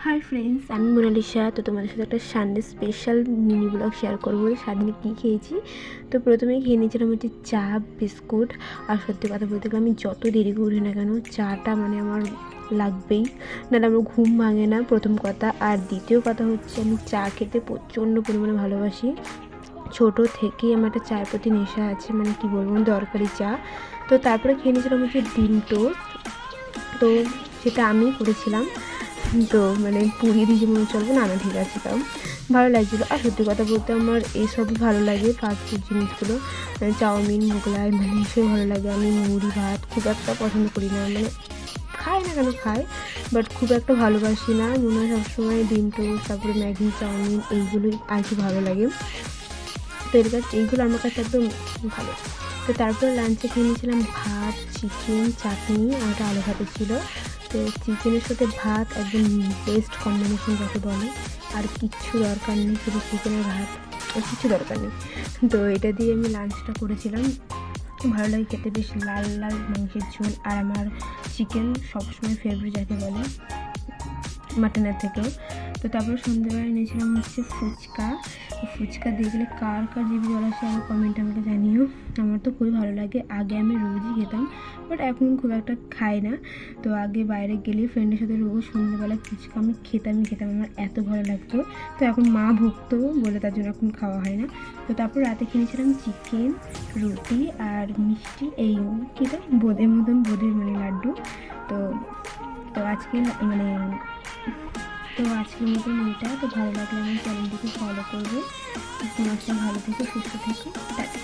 Hi friends, আমি Mona Lisa. তো তোমাদের সাথে একটা Sunday special mini blog share করবো। সারাদিনে কী খেয়েছি। তো প্রথমেই খেয়ে নিয়েছিলাম হচ্ছে চা, বিস্কুট। আর সত্যি কথা বলতে গেলে আমি যত দেরি করি না কেন, চাটা মানে আমার লাগবেই, নাহলে আমার ঘুম ভাঙে না, প্রথম কথা। আর দ্বিতীয় কথা হচ্ছে আমি চা খেতে প্রচণ্ড পরিমাণে ভালোবাসি। ছোটো থেকেই আমার একটা চায়ের প্রতি নেশা আছে, মানে কী বলবো, দরকারি চা। তো তারপরে খেয়ে নিয়েছিলাম হচ্ছে ডিম টোস্ট। তো সেটা আমিই করেছিলাম। তো মানে পুড়িয়ে দিয়ে মনে চলবে না, না ঠিক আছে, তাও ভালো লাগছিলো। আর সত্যি কথা বলতে আমার এইসবই ভালো লাগে, ফাস্টফুড জিনিসগুলো, চাউমিন, মোগলাই, মানে এসবই ভালো লাগে। আমি মুড়ি ভাত খুব একটা পছন্দ করি না, মানে খাই না কেন খাই, বাট খুব একটা ভালোবাসি না। মনে হয় সবসময় ডিম টোস্ট, তারপরে ম্যাগি, চাউমিন, এইগুলোই আর কি ভালো লাগে। তো এর কাছে এইগুলো আমার কাছে একদম ভালো। তো তারপর লাঞ্চে খেয়ে নিয়েছিলাম ভাত, চিকেন, চাটনি, আর একটা আলু ভাতে ছিল। তো চিকেনের সাথে ভাত একদম বেস্ট কম্বিনেশন যাকে বলে। আর কিচ্ছু দরকার নেই, শুধু চিকেনের ভাত, আর কিছু দরকার নেই। তো এটা দিয়ে আমি লাঞ্চটা করেছিলাম। ভালো লাগে খেতে, বেশ লাল লাল মাংসের ঝোল। আর আমার চিকেন সবসময় ফেভারিট যাকে বলে, মাটনের থেকেও। তো তারপরে সন্ধ্যেবেলায় নিয়েছিলাম হচ্ছে ফুচকা। ফুচকা দেখলে কার কার জিভে জল আসে আমার কমেন্ট আমাকে জানিও। আমার তো খুবই ভালো লাগে, আগে আমি রোজই খেতাম, বাট এখন খুব একটা খাই না। তো আগে বাইরে গেলে ফ্রেন্ডের সাথে রোজ সন্ধ্যেবেলা ফুচকা আমি খেতাম, আমার এত ভালো লাগতো। তো এখন মা ভুগতো বলে তার জন্য এখন খাওয়া হয় না। তো তারপর রাতে কিনেছিলাম চিকেন, রুটি আর মিষ্টি, এই কীটা বোঁদের মতন, বোঁদের মানে লাড্ডু। তো তো আজকে মানে আজকের মতন এইটা। তো ভালো লাগলে আমার চ্যানেলটিকে ফলো করবে। তোমার ভালো থেকে সুস্থ থেকে টাটা।